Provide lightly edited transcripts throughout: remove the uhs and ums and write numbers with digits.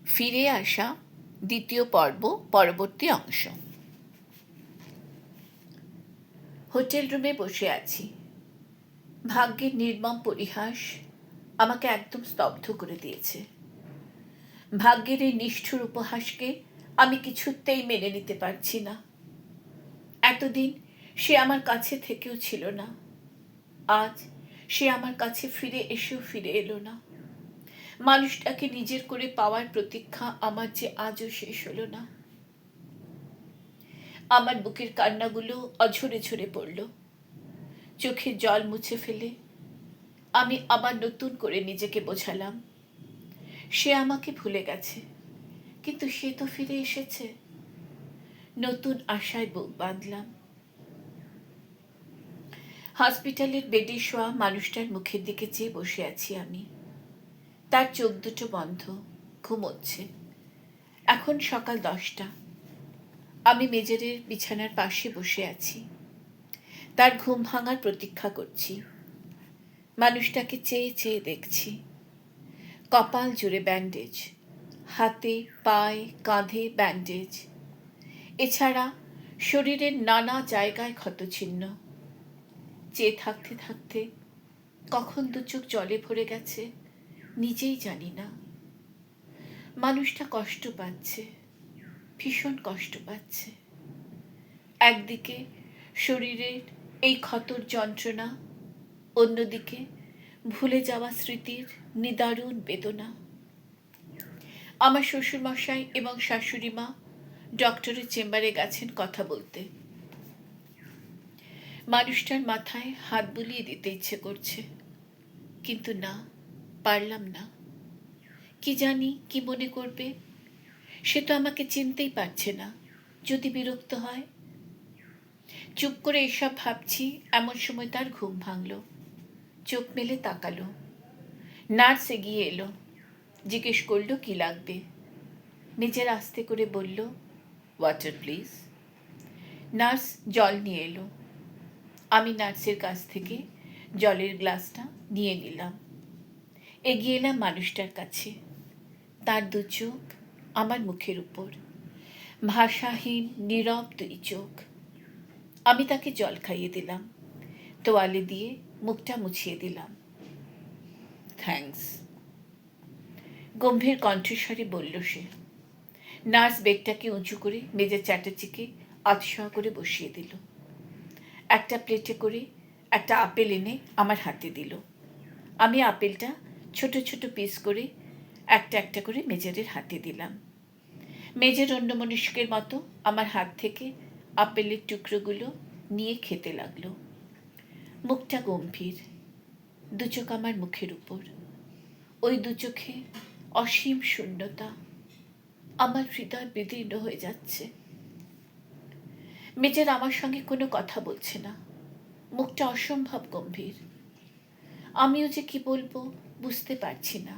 ফিরে আসা দ্বিতীয় পর্ব, পরবর্তী অংশ। হোটেল রুমে বসে আছি। ভাগ্যের নির্মম পরিহাস আমাকে একদম স্তব্ধ করে দিয়েছে। ভাগ্যের এই নিষ্ঠুর উপহাসকে আমি কিছুতেই মেনে নিতে পারছি না। এতদিন সে আমার কাছে থেকেও ছিল না, আজ সে আমার কাছে ফিরে এসেও ফিরে এলো না। মানুষটাকে নিজের করে পাওয়ার প্রতীক্ষা আমার যে আজও শেষ হলো না। আমার বুকের কান্নাগুলো অঝরে ঝরে পড়ল। চোখের জল মুছে ফেলে আমি আবার নতুন করে নিজেকে বোঝালাম, সে আমাকে ভুলে গেছে, কিন্তু সে তো ফিরে এসেছে। নতুন আশায় বুক বাঁধলাম। হসপিটালের বেডে শোয়া মানুষটার মুখের দিকে চেয়ে বসে আছি আমি। তার চোখ দুটো বন্ধ, ঘুমোচ্ছে। এখন সকাল 10টা। আমি মেজরের বিছানার পাশে বসে আছি, তার ঘুম ভাঙার প্রতীক্ষা করছি। মানুষটাকে চেয়ে চেয়ে দেখছি। কপাল জুড়ে ব্যান্ডেজ, হাতে পায়ে কাঁধে ব্যান্ডেজ, এছাড়া শরীরের নানা জায়গায় ক্ষতচিহ্ন। চেয়ে থাকতে থাকতে কখন দু চোখ জলে ভরে গেছে নিজেই জানি না। মানুষটা কষ্ট পাচ্ছে, ভীষণ কষ্ট পাচ্ছে। একদিকে শরীরের এই ক্ষতর যন্ত্রণা, অন্যদিকে ভুলে যাওয়া স্মৃতির নিদারুণ বেদনা। আমার শ্বশুরমশাই এবং শাশুড়ি মা ডক্টরের চেম্বারে গেছেন কথা বলতে। মানুষটার মাথায় হাত বুলিয়ে দিতে ইচ্ছে করছে, কিন্তু না, পারলাম না। কি জানি কি মনে করবে, সে তো আমাকে চিনতেই পারছে না। যদি বিরক্ত হয়। চুপ করে এসব ভাবছি, এমন সময় তার ঘুম ভাঙল। চোখ মেলে তাকালো। নার্স এগিয়ে এলো, জিজ্ঞেস করলো কি লাগবে। নিজের আস্তে করে বলল, ওয়াটার প্লিজ। নার্স জল নিয়ে এলো। আমি নার্সের কাছ থেকে জলের গ্লাসটা নিয়ে নিলাম। এগিয়ে এলাম মানুষটার কাছে। তার দু চোখ আমার মুখের উপর, ভাষাহীন নীরব দুই চোখ। আমি তাকে জল খাইয়ে দিলাম, তোয়ালে দিয়ে মুখটা মুছিয়ে দিলাম। থ্যাঙ্কস, গম্ভীর কণ্ঠস্বরে বলল সে। নার্স বেগটাকে উঁচু করে মেজর চ্যাটার্জিকে আতশোয়া করে বসিয়ে দিল। একটা প্লেটে করে একটা আপেল এনে আমার হাতে দিল। আমি আপেলটা ছোট ছোট পিস করে একটা একটা করে মেজরের হাতে দিলাম। মেজর অন্যমনস্কের মতো আমার হাত থেকে আপেলের টুকরোগুলো নিয়ে খেতে লাগলো। মুখটা গম্ভীর, দু চোখ আমার মুখের উপর। ওই দু চোখে অসীম শূন্যতা। আমার হৃদয় বিদীর্ণ হয়ে যাচ্ছে। মেজর আমার সঙ্গে কোনো কথা বলছে না, মুখটা অসম্ভব গম্ভীর। আমিও যে কি বলবো বুঝতে পারছি না।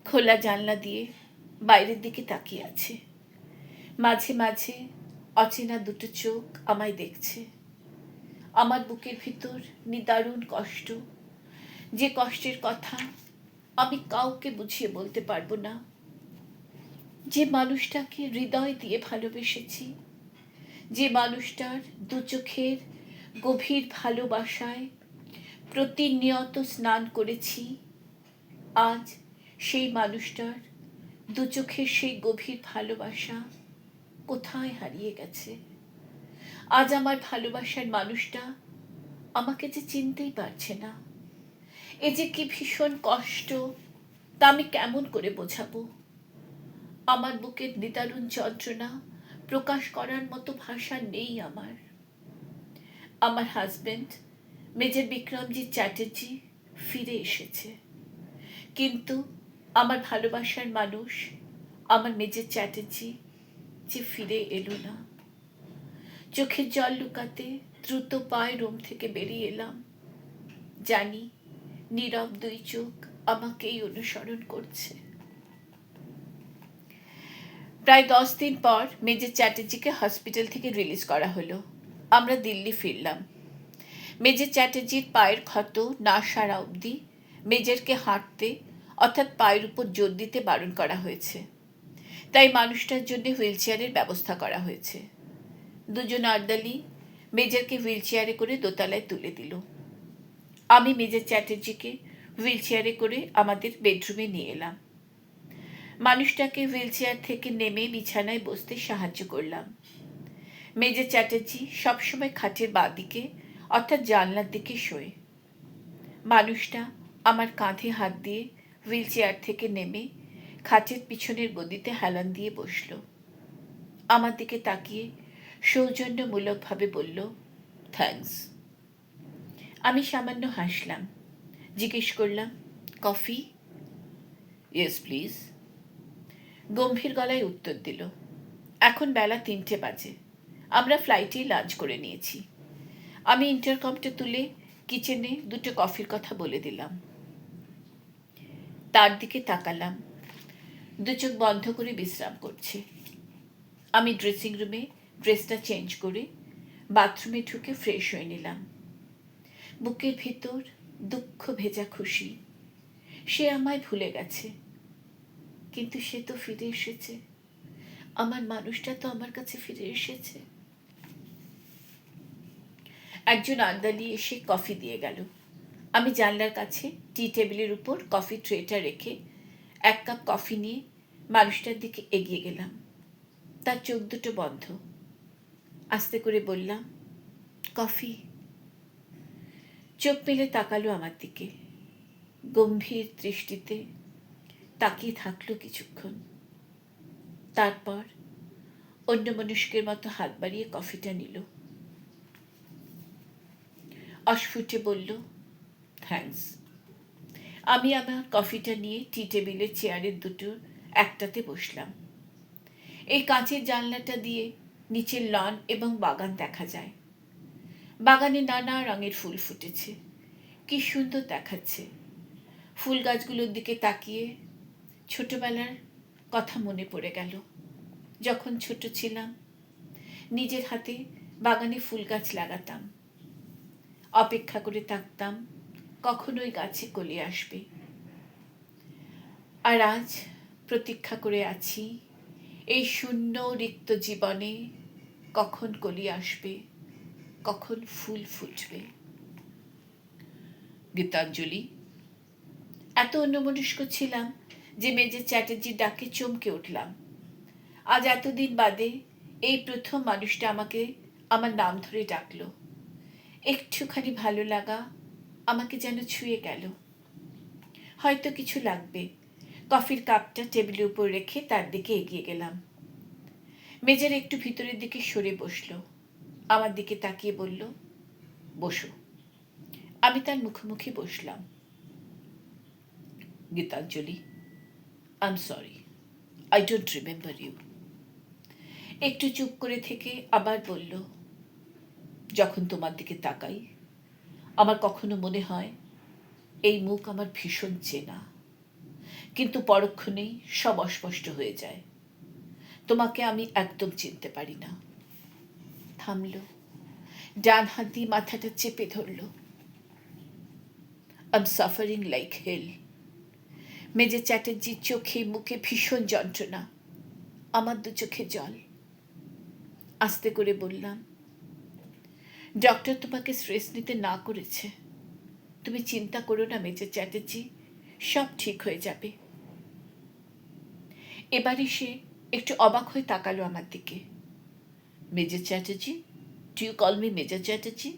খোলা জানলা দিয়ে বাইরের দিকে তাকিয়ে আছে। মাঝে মাঝে অচেনা দুটো চোখ আমায় দেখছে। আমার বুকের ভিতর নিদারুণ কষ্ট, যে কষ্টের কথা আমি কাউকে বুঝিয়ে বলতে পারবো না। যে মানুষটাকে হৃদয় দিয়ে ভালোবেসেছি, যে মানুষটার দু চোখের গভীর ভালোবাসায় প্রতিনিয়ত স্নান করেছি, আজ সেই মানুষটার দু চোখের সেই গভীর ভালোবাসা কোথায় হারিয়ে গেছে। আজ আমার ভালোবাসার মানুষটা আমাকে যে চিনতেই পারছে না। এ যে কি ভীষণ কষ্ট, তা আমি কেমন করে বোঝাবো। আমার বুকের নিদারুণ যন্ত্রণা প্রকাশ করার মতো ভাষা নেই আমার। আমার হাজবেন্ড মেজর বিক্রমজিৎ চ্যাটার্জি ফিরে এসেছে, কিন্তু আমার ভালোবাসার মানুষ আমার মেজর চ্যাটার্জি যে ফিরে এলো না। চোখের জল লুকাতে দ্রুত পায়ে রুম থেকে বেরিয়ে এলাম। জানি নীরব দুই চোখ আমাকেই অনুসরণ করছে। প্রায় 10 দিন পর মেজর চ্যাটার্জিকে হসপিটাল থেকে রিলিজ করা হলো। আমরা দিল্লি ফিরলাম। মেজর চ্যাটার্জির পায়ের ক্ষত না সারা অবধি মেজরকে হাঁটতে অর্থাৎ পায়ের উপর জোর দিতে বারণ করা হয়েছে। তাই মানুষটার জন্য হুইল চেয়ারের ব্যবস্থা করা হয়েছে। দুজন আর্দালি মেজরকে হুইল চেয়ারে করে দোতলায় তুলে দিল। আমি মেজর চ্যাটার্জিকে হুইল চেয়ারে করে আমাদের বেডরুমে নিয়ে এলাম। মানুষটাকে হুইল চেয়ার থেকে নেমে বিছানায় বসতে সাহায্য করলাম। মেজর চ্যাটার্জি সবসময় খাটের বাঁ দিকে অর্থাৎ জানলার দিকে শোয়। মানুষটা আমার কাঁধে হাত দিয়ে হুইল চেয়ার থেকে নেমে খাটের পিছনের গদিতে হেলান দিয়ে বসল। আমার দিকে তাকিয়ে সৌজন্যমূলকভাবে বলল, থ্যাঙ্কস। আমি সামান্য হাসলাম। জিজ্ঞেস করলাম, কফি? Yes please. গম্ভীর গলায় উত্তর দিল, এখন বেলা 3টে বাজে। আমরা ফ্লাইটেই লাঞ্চ করে নিয়েছি। আমি ইন্টারকমটা তুলে কিচেনে 2টো কফির কথা বলে দিলাম। তার দিকে তাকালাম। 2 চোখ বন্ধ করে বিশ্রাম করছে। আমি ড্রেসিং রুমে ড্রেসটা চেঞ্জ করে বাথরুমে ঢুকে ফ্রেশ হয়ে নিলাম। বুকের ভেতর দুঃখ ভেজা খুশি। সে আমায় ভুলে গেছে, কিন্তু সে তো ফিরে এসেছে। আমার মানুষটা তো আমার কাছে ফিরে এসেছে। একজন আন্দালি এসে কফি দিয়ে গেল। আমি জানলার কাছে টি টেবিলের উপর কফি ট্রেটা রেখে 1 কাপ কফি নিয়ে মানুষটার দিকে এগিয়ে গেলাম। তার চোখ দুটো বন্ধ। আস্তে করে বললাম, কফি। চোখ মেলে তাকালো আমার দিকে। গম্ভীর দৃষ্টিতে তাকিয়ে থাকলো কিছুক্ষণ। তারপর অন্যমনস্কের মতো হাত বাড়িয়ে কফিটা নিল। অস্ফুটে বলল, থ্যাঙ্কস। আমি আমার কফিটা নিয়ে টি টেবিলের চেয়ারের দুটোর একটাতে বসলাম। এই কাঁচের জানলাটা দিয়ে নিচের লন এবং বাগান দেখা যায়। বাগানে নানা রঙের ফুল ফুটেছে। কি সুন্দর দেখাচ্ছে। ফুল গাছগুলোর দিকে তাকিয়ে ছোটবেলার কথা মনে পড়ে গেল। যখন ছোট ছিলাম নিজের হাতে বাগানে ফুল গাছ লাগাতাম। অপেক্ষা করে থাকতাম কখন ওই গাছে কলি আসবে। আর আজ প্রতীক্ষা করে আছি এই শূন্য রিক্ত জীবনে কখন কলি আসবে, কখন ফুল ফুটবে। গীতাঞ্জলি। এত অন্যমনস্ক ছিলাম যে মেজর চ্যাটার্জির ডাকে চমকে উঠলাম। আজ এতদিন বাদে এই প্রথম মানুষটা আমাকে আমার নাম ধরে ডাকলো। একটুখানি ভালো লাগা আমাকে যেন ছুঁয়ে গেল। হয়তো কিছু লাগবে। কফির কাপটা টেবিলের উপর রেখে তার দিকে এগিয়ে গেলাম। মেজর একটু ভিতরের দিকে সরে বসলো। আমার দিকে তাকিয়ে বলল, বসো। আমি তার মুখোমুখি বসলাম। Gitanjali, I am sorry, I don't remember you. একটু চুপ করে থেকে আবার বলল, যখন তোমার দিকে তাকাই আমার কখনো মনে হয় এই মুখ আমার ভীষণ চেনা, কিন্তু পরক্ষণেই সব অস্পষ্ট হয়ে যায়। তোমাকে আমি একদম চিনতে পারি না। থামল, ডান হাত দিয়ে মাথাটা চেপে ধরল। I am suffering like hell. Major চ্যাটার্জির চোখে মুখে ভীষণ যন্ত্রণা। আমার 2 চোখে জল। আস্তে করে বললাম, ডক্টর তোমাকে স্ট্রেস নিতে না করেছে। তুমি চিন্তা করো না মেজর চ্যাটার্জি, সব ঠিক হয়ে যাবে। এবারে সে একটু অবাক হয়ে তাকালো আমার দিকে। Major Chatterjee, do you call me major Chatterjee?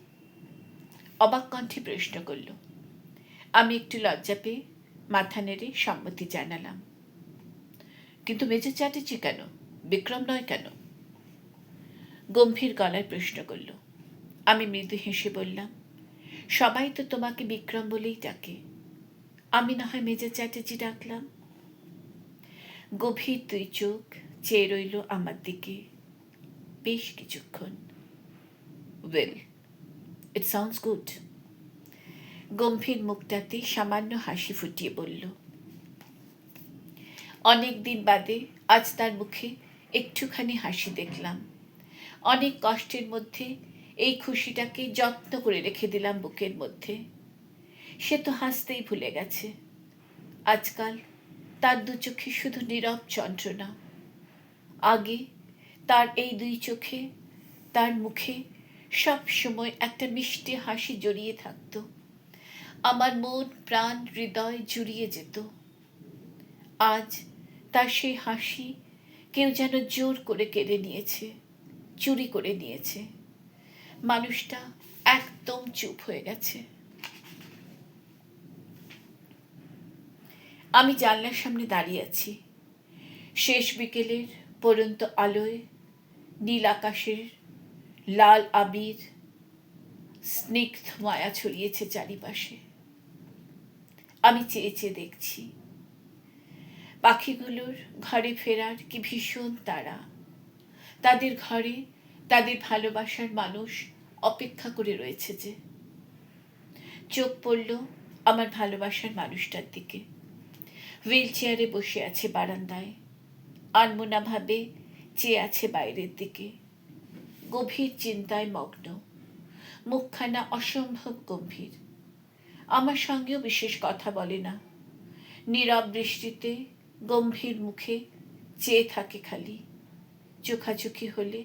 অবাক কণ্ঠে প্রশ্ন করল। আমি একটু লজ্জা পেয়ে মাথা নেড়ে সম্মতি জানালাম। কিন্তু মেজর চ্যাটার্জি কেন, বিক্রম নয় কেন? গম্ভীর গলায় প্রশ্ন করল। আমি মৃদু হেসে বললাম, সবাই তো তোমাকে বিক্রম বলেই ডাকে, আমি না হয় মেজর চ্যাটার্জি ডাকলাম। গভীর 2 চোখ চেয়ে রইল আমার দিকে বেশ কিছুক্ষণ। Well, it sounds good. গম্ভীর মুখটাতে সামান্য হাসি ফুটিয়ে বলল। অনেক দিন বাদে আজ তার মুখে একটুখানি হাসি দেখলাম। অনেক কষ্টের মধ্যে এই খুশিটাকে যত্ন করে রেখে দিলাম বুকের মধ্যে। সে তো হাসতেই ভুলে গেছে। আজকাল তার দু চোখে শুধু নীরব যন্ত্রণা। আগে তার এই দুই চোখে, তার মুখে সব সময় একটা মিষ্টি হাসি জড়িয়ে থাকত। আমার মন প্রাণ হৃদয় জুড়িয়ে যেত। আজ তার সেই হাসি কেউ যেন জোর করে কেড়ে নিয়েছে, চুরি করে নিয়েছে। মানুষটা একদম চুপ হয়ে গেছে। আমি জানলার সামনে দাঁড়িয়ে আছি। শেষ বিকেলের পরন্ত আলোয় নীল আকাশের লাল আবির স্নিগ্ধ মায়া ছড়িয়েছে চারিপাশে। আমি চেয়ে চেয়ে দেখছি পাখিগুলোর ঘরে ফেরার কি ভীষণ তাড়া। তাদের ঘরে তাদের ভালোবাসার মানুষ অপেক্ষা করে রয়েছে যে। চোখ পড়ল আমার ভালোবাসার মানুষটার দিকে। হুইল চেয়ারে বসে আছে বারান্দায়, আনমনা ভাবে চেয়ে আছে বাইরের দিকে, গভীর চিন্তায় মগ্ন, মুখখানা অসম্ভব গম্ভীর। আমার সঙ্গেও বিশেষ কথা বলে না, নীরব দৃষ্টিতে গম্ভীর মুখে চেয়ে থাকে খালি। চোখাচোখি হলে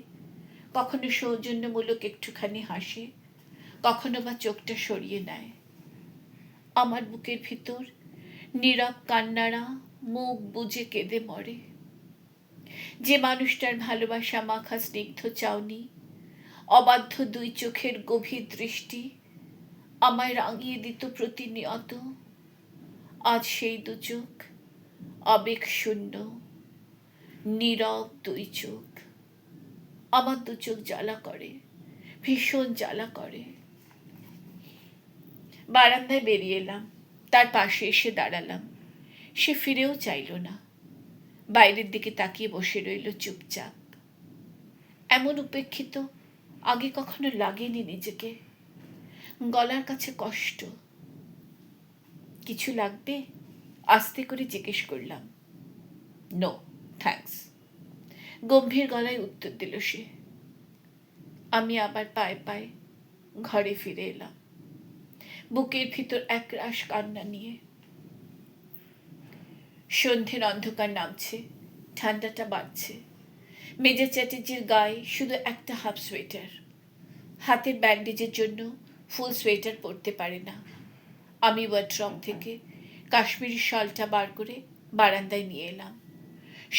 কখনো সৌজন্যমূলক একটুখানি হাসে, কখনো বা চোখটা সরিয়ে নেয়। আমার বুকের ভিতর নীরব কান্নারা মুখ বুজে কেঁদে মরে। যে মানুষটার ভালোবাসা মাখা স্নিগ্ধ চাউনি, অবাধ্য দুই চোখের গভীর দৃষ্টি আমায় রাঙিয়ে দিত প্রতিনিয়ত, আজ সেই দু চোখ আবেগ শূন্য, নীরব দুই চোখ। আমার দু চোখ জ্বালা করে, ভীষণ জ্বালা করে। বারান্দায় বেরিয়ে এলাম, তার পাশে এসে দাঁড়ালাম। সে ফিরেও চাইল না, বাইরের দিকে তাকিয়ে বসে রইল চুপচাপ। এমন উপেক্ষিত আগে কখনো লাগেনি নিজেকে। গলার কাছে কষ্ট। কিছু লাগবে? আস্তে করে জিজ্ঞেস করলাম। নো থ্যাঙ্কস, গম্ভীর গলায় উত্তর দিল সে। আমি আবার পায়ে পায়ে ঘরে ফিরে এলাম, বুকের ভিতর একরাশ কান্না নিয়ে। সন্ধ্যের অন্ধকার নামছে, ঠান্ডাটা বাড়ছে। মেজর চ্যাটার্জির গায়ে শুধু একটা হাফ সোয়েটার, হাতের ব্যান্ডেজের জন্য ফুল সোয়েটার পরতে পারে না। আমি ওয়ার্ড্রপ থেকে কাশ্মীরি শলটা বার করে বারান্দায় নিয়ে এলাম,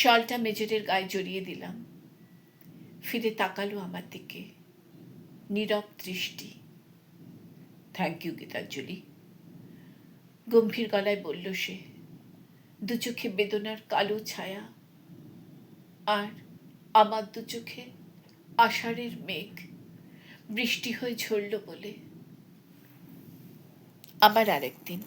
শলটা মেজরের গায়ে জড়িয়ে দিলাম। ফিরে তাকালো আমার দিকে, নীরব দৃষ্টি। থ্যাংক ইউ গীতাঞ্জলি, গম্ভীর গলায় বলল সে। দু চোখে বেদনার কালো ছায়া, আর আমার দু চোখে আষাঢ়ের মেঘ বৃষ্টি হয়ে ঝরল বলে। আবার আরেকদিন।